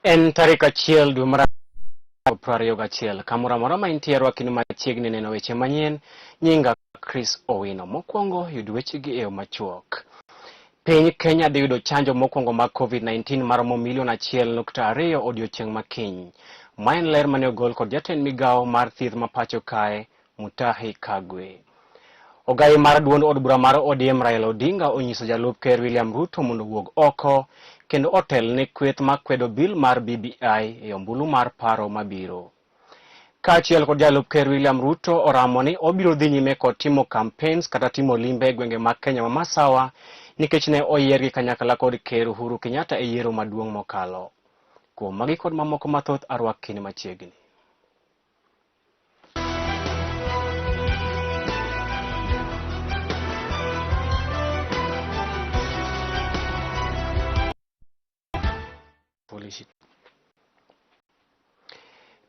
En tarik achiel dwe mar 21 kamoro amora ma intie rwakni machiegni neno weche manyien. Nyinga Chris Owino. Mokwongo yud wechegi e yo machuok. Piny Kenya dhi yudo chanjo mokwongo mag COVID-19 maromo milion 1.2 odiochieng' makiny. Ma en ler mane ogol kod jatend migawo mar thieth ma pacho kae Mutahi Kagwe. Ogai mar duond od bura mar ODM Raila Odinga onyiso jalup ker William Ruto mondo wuog oko kendo otel ne kweth makwedo bil mar BBI e ombulu mar paro mabiro. Kaachiel kod jalup ker William Ruto oramo ni obiro dhi nyime kod timo campaigns kata timo limbe e gwenge mag Kenya ma masawa nikech ne oyiergi kanyakla kod ker Uhuru Kenyatta e yiero maduong' mokalo. Kuom magi kod mamoko mathoth arwakni machiegni.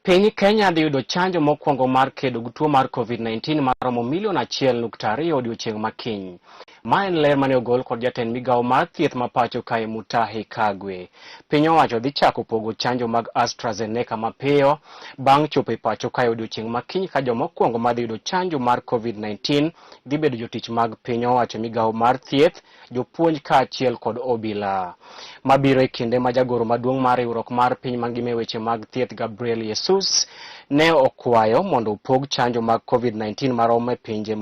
Piny Kenya dhi yudo chanjo mokwongo mar kedo gi tuo mar COVID-19 maromo milion 1.2 odiochieng' makiny. Ma en ler mane ogol kod jatend migawo mar thieth ma pacho kae Mutahi Kagwe. Piny owacho dhi chako pogo chanjo mag AstraZeneca mapiyo bang' chopo e pacho kae odiochieng' makiny ka jomokwongo ma dhi yudo chanjo mar COVID-19 dhi bedo jotich mag piny owacho migawo mar thieth, jopuonj kaachiel kod obila. Mabiro e kinde ma jagoro maduong' mar riwruok mar piny mangima e weche mag thieth Gabriel Jesus ne okwayo mondo opog chanjo mag COVID-19 maromo e pinje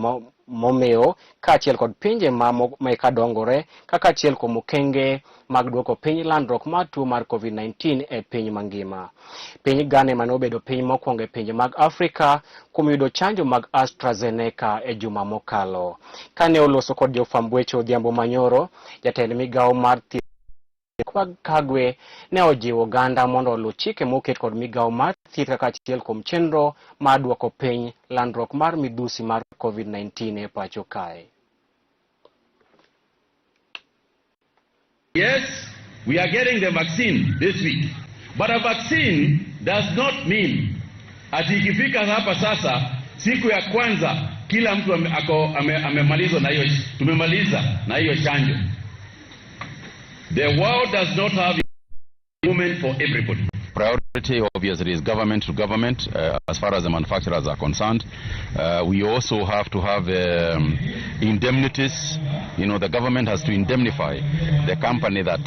momeo kaachiel kod pinje ma dongore kaka achiel kuom okenge mag duoko piny landruok mar tuo mar COVID-19 e piny mangima. Piny Ghana mane obedo piny mokwongo e pinje mag Afrika kuom yudo chanjo mag AstraZeneca e juma mokalo. Kane oloso kod jofwamb weche odhiambo manyoro, jatend migawo mar thieth Kagwe ne ojiwo oganda mondo oluw chike moket kod migawo mar thieth kaka achiel kuom chenro mar duoko piny landruok mar midhusi mar COVID-19 e pacho kae. Yes, we are getting the vaccine this week. But a vaccine does not mean ati ikifika hapa sasa siku ya kwanza kila mtu amemaliza na hiyo, tumemaliza na hiyo chanjo. The world does not have a moment for everybody. Priority obviously is government to government as far as the manufacturers are concerned. We also have to have indemnities. You know, the government has to indemnify the company that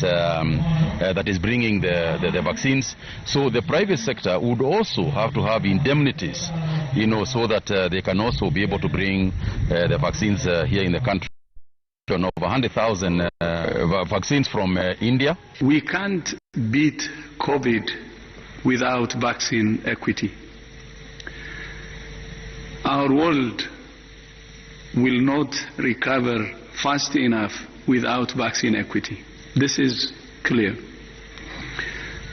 that is bringing the vaccines. So the private sector would also have to have indemnities, you know, so that they can also be able to bring the vaccines here in the country. Over 100,000 vaccines from India. We can't beat COVID without vaccine equity. Our world will not recover fast enough without vaccine equity. This is clear.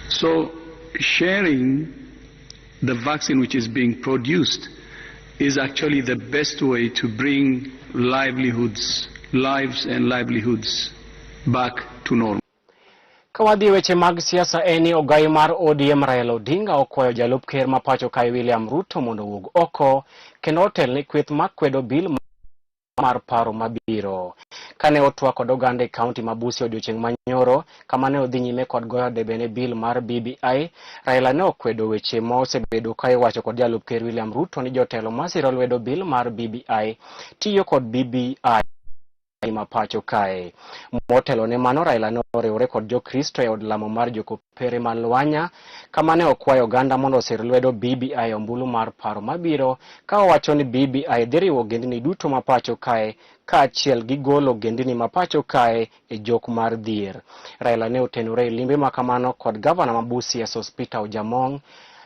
So sharing the vaccine which is being produced is actually the best way to bring lives and livelihoods back to normal. Kawadhi weche mag siasa eni ogai mar ODM Raila Odinga okwayo jalup ker ma pacho kae William Ruto mondo wuog oko kendo otel ne kweth makwedo bil mar paro mabiro. Kane otwa kod oganda e kaunti ma Busia odiochieng' manyoro kama ne odhi nyime kod goyo debe ne bil mar BBI, Raila ne okwedo weche ma osebedo ka iwacho kod jalup ker William Ruto ni jotelo masiro lwedo bil mar BBI tiyo kod BBI ma pacho kae. Motelo ne mano, Raila ne oriwore kod jokristo e od lamo mar jokopere ma Lwanya kama ne okwayo oganda mondo osir lwedo BBI ombulu mar paro mabiro ka owacho ni BBI dhi riwo ogendini duto ma pacho kae kaachiel gi golo ogendini ma pacho kae e jok mar dhier. Raila ne otenore e limbe ma kamano kod gavana ma Busia Sospeter Ojamong,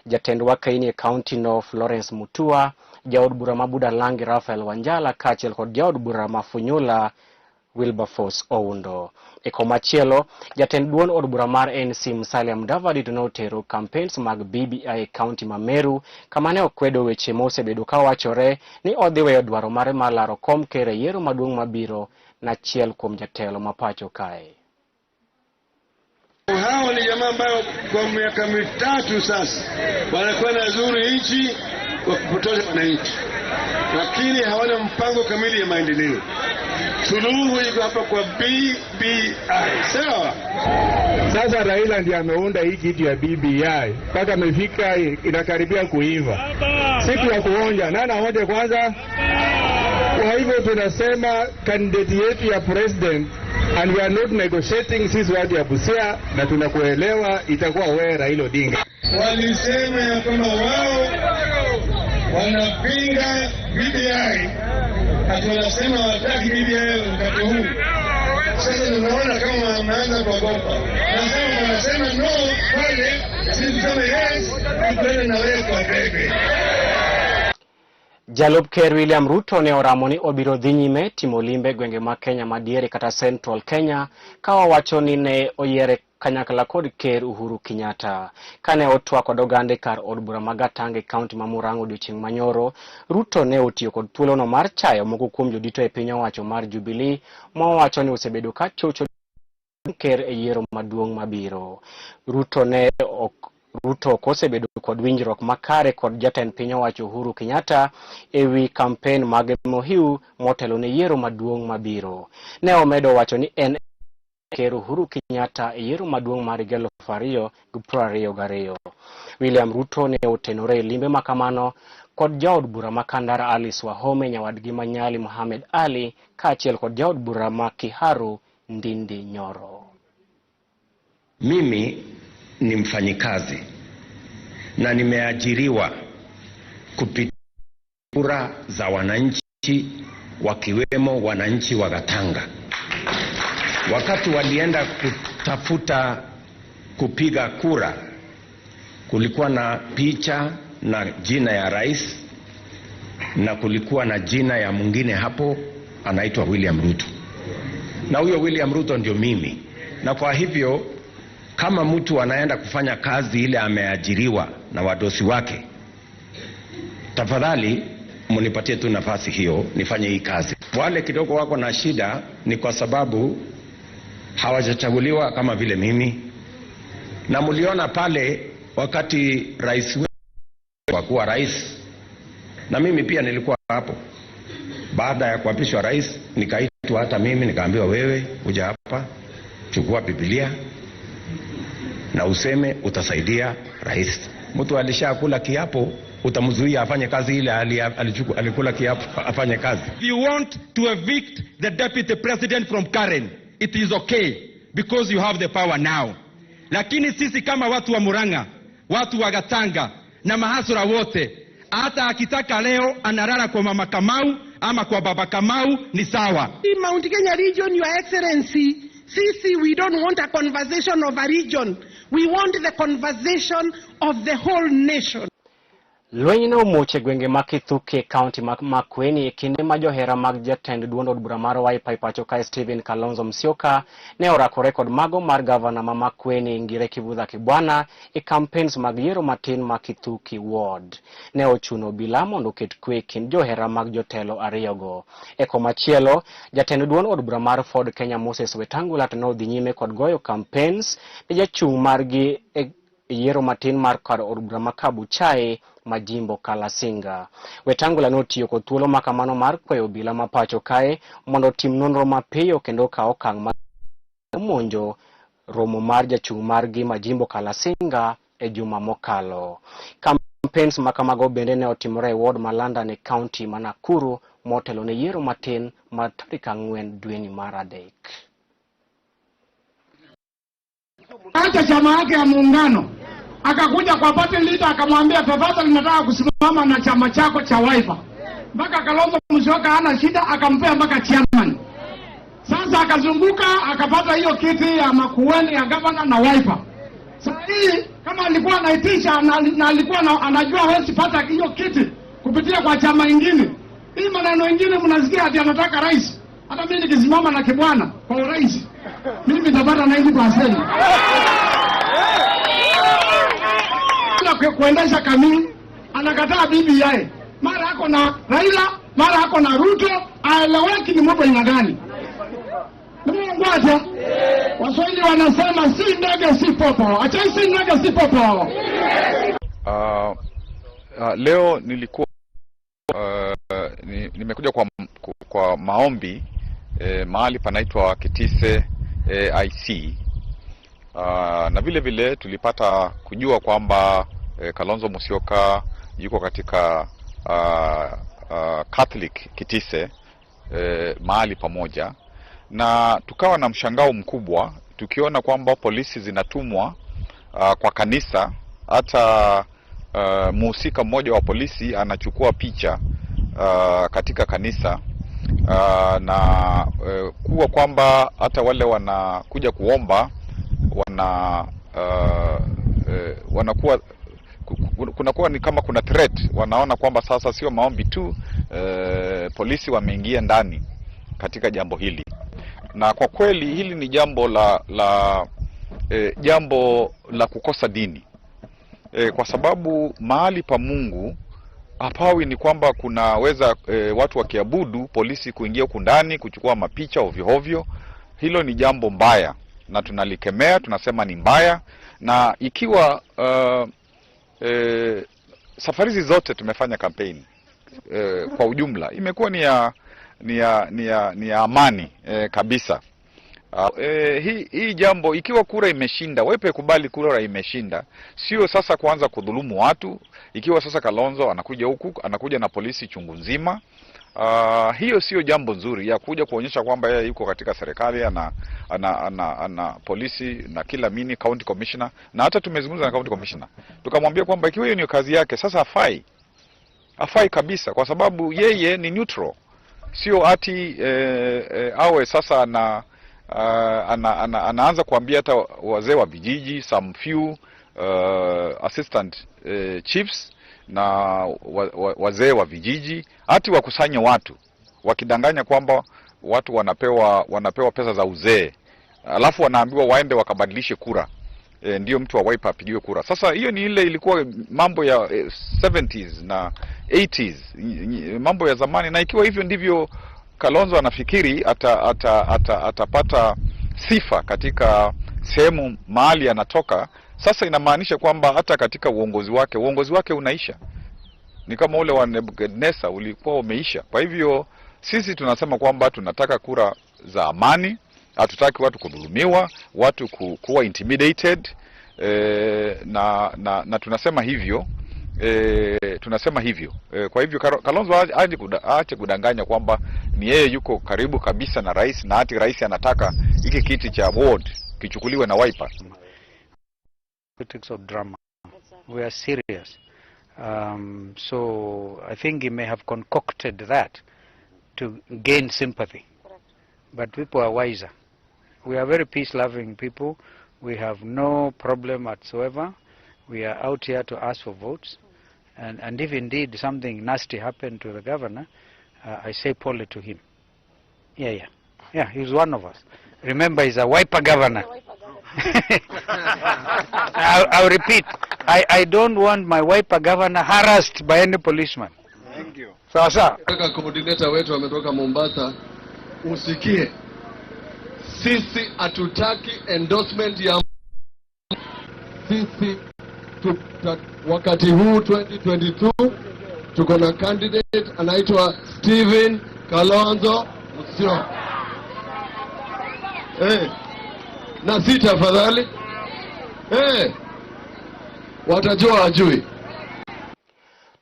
jatend wakaini e kaunti no Florence Mutua, jaod bura ma Budalangi Raphael Wanjala kaachiel kod jaod bura ma Funyula Wilberforce Oundo. E komachielo, jatend duond od bura mar NC Musalia Mudavadi ne otero campaigns mag BBI e kaunti ma Meru kama ne okwedo weche mosebedo ka wachore ni odhi weyo dwaro mare mar laro kom ker e yiero maduong' mabiro na achiel kuom jatelo ma pacho kae. Hao ni jamaa ambao kwa miaka mitatu sasa wanakuwa na zuri nchi kwa kupotosha wananchi, lakini hawana mpango kamili ya maendeleo. Suluhu iko hapa kwa BBI. Sawa? Sasa Raila ndiye ameunda hii kitu ya BBI. Mpaka amefika inakaribia kuiva. Siku ya kuonja. Nani aonje kwanza? Kwa hivyo tunasema candidate yetu ya president, and we are not negotiating, sisi watu ya Busia, na tunakuelewa itakuwa wewe Raila Odinga. Walisema ya kwamba wao wanapinga BBI. Hata wanasema wataki BBI wakati huu. Sasa tunaona kama wameanza kuogopa. Nasema wanasema no, wale sisi kama yes, tukwende na wewe kwa bebe. Jalup Ker William Ruto ne oramoni obiro dhi nyime timo limbe gwenge ma Kenya madiere kata Central Kenya kawa wacho ni ne oyiere kanyakla kod Ker Uhuru Kenyatta. Kane otwa kod ogande kar od bura ma Gatange kaunti ma Murang'a odiochieng' manyoro, Ruto ne otiyo kod thuolono mar chayo moko kuom jodito e piny owacho mar Jubilee mowacho ni osebedo ka chocho Ker e yiero maduong' mabiro. Ruto kosebedo kod winjruok makare kod jatend piny owacho Uhuru Kenyatta ewi kampen mag mohiu motelo ne yiero maduong' mabiro. Ne omedo wacho ni en Ker Uhuru Kenyatta e yiero maduong' mar 2022. William Ruto ne otenore limbe makamano kod jaod bura ma Kandara Alice Wahome, nyawadgi Manyali Mohamed Ali, kaachiel kod jaod bura ma Kiharu Ndindi Nyoro. Mimi ni mfanyikazi na nimeajiriwa kupitia kura za wananchi, wakiwemo wananchi wa Gatanga. Wakati walienda kutafuta kupiga kura, kulikuwa na picha na jina ya rais na kulikuwa na jina ya mwingine hapo anaitwa William Ruto. Na huyo William Ruto ndio mimi. Na kwa hivyo kama mtu anaenda kufanya kazi ile ameajiriwa na wadosi wake, tafadhali munipatie tu nafasi hiyo nifanye hii kazi. Wale kidogo wako na shida ni kwa sababu hawajachaguliwa kama vile mimi. Na muliona pale wakati rais kuwa rais, na mimi pia nilikuwa hapo. Baada ya kuapishwa rais, nikaitwa hata mimi, nikaambiwa wewe kuja hapa, chukua Biblia na useme utasaidia rais. Mtu alishakula kiapo, utamzuia afanye kazi ile alikula kiapo afanye kazi. If you want to evict the deputy president from Karen, it is okay because you have the power now. Lakini sisi kama watu wa Murang'a, watu wa Gatanga na mahasura wote, hata akitaka leo analala kwa mama Kamau ama kwa baba Kamau ni sawa. In Mount Kenya region, Your Excellency, sisi, we don't want a conversation of a region. We want the conversation of the whole nation. Lweny ne omuoch e gwenge ma Kithuke kaunti ma Makueni e kinde ma johera mag jatend duond od bura mar Wiper pacho kae Stephen Kalonzo Musyoka ne orakore kod mago mar gavana ma Makueni Ngire Kivutha Kibwana e campaigns mag yiero matin ma Kithuke ward. Ne ochuno obila mondo oket kwe kind johera mag jotelo ariyogo. E komachielo, jatend duond od bura mar Ford Kenya Moses Wetangula to ne odhi nyime kod goyo campaigns ne jachung' margi e yiero matin mar kar od bura ma Kabuchai majimbo Kalasinga. Wetangula notiyo kod thuolo makamano mar kwayo obila ma pacho kae mondo tim nonro mapiyo kendo kawo okang' mar monjo romo mar jachung' margi majimbo Kalasinga e juma mokalo. Campaigns makamago bende ne otimore e ward ma London e kaunti ma Nakuru motelo ne yiero matin mar tarik 4 dweni mar 3. Acha chama yake ya muungano akakuja kwa party leader akamwambia tafadhali nataka kusimama na chama chako cha Wiper. Mpaka Kalonzo Musyoka hana shida akampea mpaka chairman. Sasa akazunguka akapata hiyo kiti ya Makueni ya governor na Wiper. Sasa hii kama alikuwa anaitisha na alikuwa anajua hawezi pata hiyo kiti kupitia kwa chama ingine. Hii maneno mengine mnasikia ati anataka rais. Hata mimi nikisimama na Kibwana kwa rais, mimi nitapata 90%. Kuendesha kamili anakataa BBI. Mara hako na Raila, mara hako na Ruto, aeleweki ni mambo ina gani? Mungu acha. Waswahili wanasema si ndege si popo. Acha si ndege si popo. Leo nilikuwa nimekuja kwa maombi mahali panaitwa Kitise IC. Na vile vile tulipata kujua kwamba Kalonzo Musyoka yuko katika Catholic Kitise mahali pamoja, na tukawa na mshangao mkubwa tukiona kwamba polisi zinatumwa kwa kanisa. Hata mhusika mmoja wa polisi anachukua picha katika kanisa, na kuwa kwamba hata wale wanakuja kuomba wanakuwa kunakuwa ni kama kuna threat. Wanaona kwamba sasa sio maombi tu, polisi wameingia ndani katika jambo hili. Na kwa kweli hili ni jambo la kukosa dini, kwa sababu mahali pa Mungu hapawi ni kwamba kunaweza watu wakiabudu polisi kuingia huko ndani kuchukua mapicha ovyo ovyo. Hilo ni jambo mbaya na tunalikemea, tunasema ni mbaya. Na ikiwa safari hizi zote tumefanya kampeni kwa ujumla imekuwa ni ya amani kabisa. Hii jambo, ikiwa kura imeshinda, wepe kubali kura imeshinda, sio sasa kuanza kudhulumu watu. Ikiwa sasa Kalonzo anakuja huku, anakuja na polisi chungu nzima, hiyo sio jambo nzuri ya kuja kuonyesha kwamba yeye yuko katika serikali, ana polisi na kila mini county commissioner. Na hata tumezungumza na county commissioner tukamwambia kwamba ikiwa hiyo ni kazi yake, sasa hafai kabisa, kwa sababu yeye ni neutral, sio ati awe sasa anaanza kuambia hata wazee wa vijiji, some few assistant chiefs na wazee wa vijiji ati wakusanye watu wakidanganya kwamba watu wanapewa pesa za uzee, alafu wanaambiwa waende wakabadilishe kura, ndio mtu wa Wiper apigiwe kura. Sasa hiyo ni ile ilikuwa mambo ya 70s na 80s, mambo ya zamani. Na ikiwa hivyo ndivyo Kalonzo anafikiri atapata sifa katika sehemu mahali anatoka, sasa inamaanisha kwamba hata katika uongozi wake unaisha. Ni kama ule wa Nebukadneza ulikuwa umeisha. Kwa hivyo sisi tunasema kwamba tunataka kura za amani, hatutaki watu kudhulumiwa, watu kuwa intimidated, na tunasema hivyo. Kwa hivyo Kalonzo aache kudanganya kwamba ni yeye yuko karibu kabisa na rais, na hati rais anataka hiki kiti cha ward kichukuliwe na Wiper. Politics of drama. We are serious. So I think he may have concocted that to gain sympathy. But people are wiser. We are very peace-loving people. We have no problem whatsoever. We are out here to ask for votes. And if indeed something nasty happened to the governor, I say poorly to him. Yeah, he's one of us. Remember, he's a Wiper governor. I'll repeat. I don't want my Wiper governor harassed by any policeman. Thank you. Sasa. Coordinator wetu ametoka Mombasa, usikie. Sisi hatutaki endorsement ya sisi. Wakati huu 2022 tuko na candidate anaitwa Stephen Kalonzo Musyoka. Na si tafadhali watajua ajui.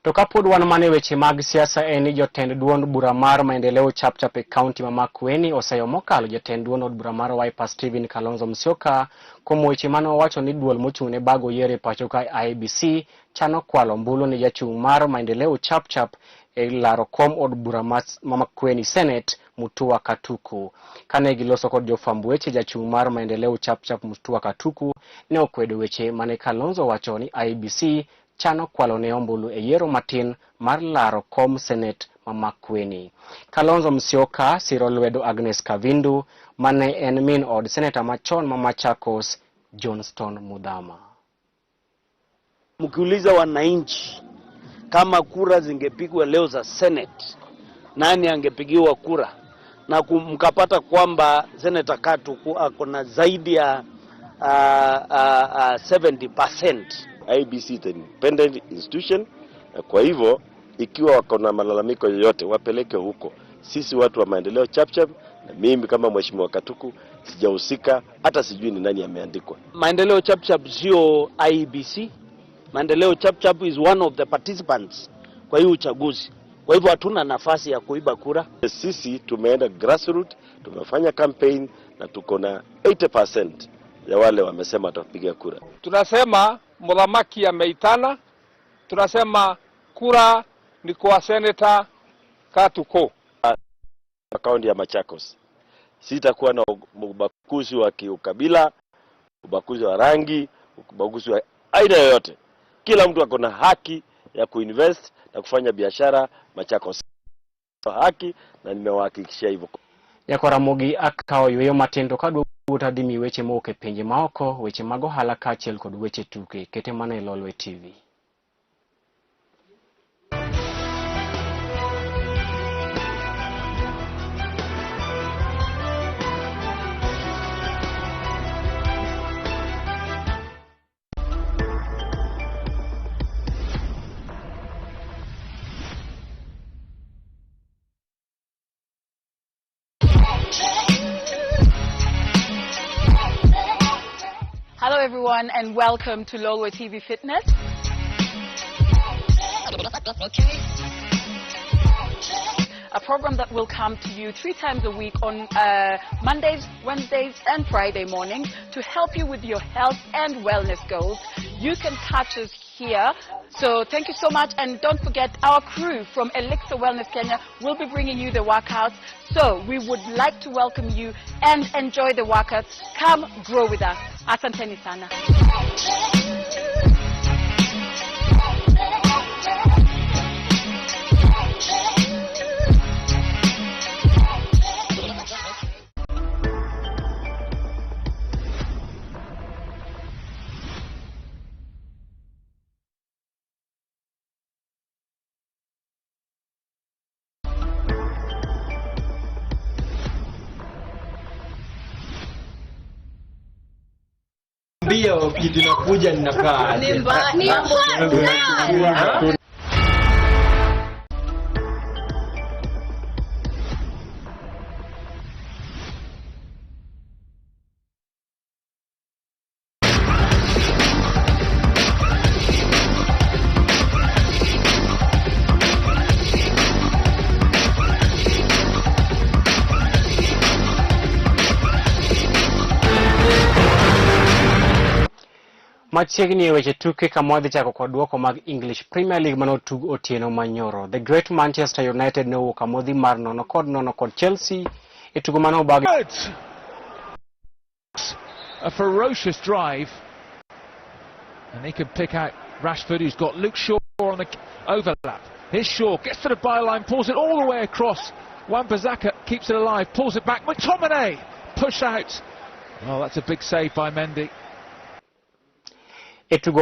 Tokapod wan mane weche mag siasa eni jotend duond bura mar maendeleo chapchap e kaunti ma Makueni osayo mokalo jotend duond bura mar Wiper Stephen Kalonzo Musyoka kuom weche mane owacho ni duol mochung'ne bago yiero e pacho ka IEBC chano kwalo ombulu ne jachung' mar maendeleo chapchap e laro kom od bura ma Makueni Senate Mutua Katuku. Kane giloso kod jofwamb weche, jachung' mar maendeleo chapchap Mutua Katuku ne okwedo weche mane Kalonzo wacho ni IEBC chano kwalo ne ombulu e yiero matin mar laro kom Senate ma Makueni. Kalonzo Musyoka siro lwedo Agnes Kavindu mane en min od Senator machon ma Machakos Johnston Mudhama. Mkiuliza wananchi kama kura zingepigwa leo za Senate, nani angepigiwa kura, na mkapata kwamba Senator Katuku ako na zaidi ya 70%. IEBC is an independent institution. Kwa hivyo ikiwa wako na malalamiko yoyote wapeleke huko. Sisi watu wa maendeleo chapchap Na mimi kama mheshimiwa Katuku sijahusika, hata sijui ni nani ameandikwa. Maendeleo Chapchap sio IEBC. Maendeleo Chapchap is one of the participants kwa hii uchaguzi. Kwa hivyo hatuna nafasi ya kuiba kura. Sisi tumeenda grassroots, tumefanya campaign na tuko na 80% ya wale wamesema watapiga kura. Tunasema Mulamaki ameitana, tunasema kura ni kwa Senator Katuko. Kaunti ya Machakos sitakuwa na ubaguzi wa kiukabila, ubaguzi wa rangi, ubaguzi wa aina yoyote. Kila mtu ako na haki ya kuinvest na kufanya biashara Machakos. Haki, na nimewahakikishia hivyo. Yakораmogi akawo yweyo matindo kadwa utadimi weche moke penje maoko, weche mago hala kachiel kod weche tuke. Kete mana e Lolwe TV. Hello everyone and welcome to Lolwe TV Fitness. A program that will come to you 3 times a week on Mondays, Wednesdays and Friday mornings to help you with your health and wellness goals. You can catch us here. So thank you so much, and don't forget our crew from Elixir Wellness Kenya will be bringing you the workouts. So we would like to welcome you and enjoy the workouts. Come grow with us. Asanteni sana. Mbio kitu inakuja ninakaa. Ni mbaya. Machiegni weche tuke kamwadhi chako kwa duoko mag English Premier League manotug otieno manyoro. The Great Manchester United ne owuok amodhi mar 0-0 kod Chelsea e tugo manobagi. A ferocious drive, and they can pick out Rashford, who's got Luke Shaw on the overlap. Here's Shaw, gets to the byline, pulls it all the way across. Wan-Bissaka keeps it alive, pulls it back. McTominay push out. Oh, that's a big save by Mendy. E tugo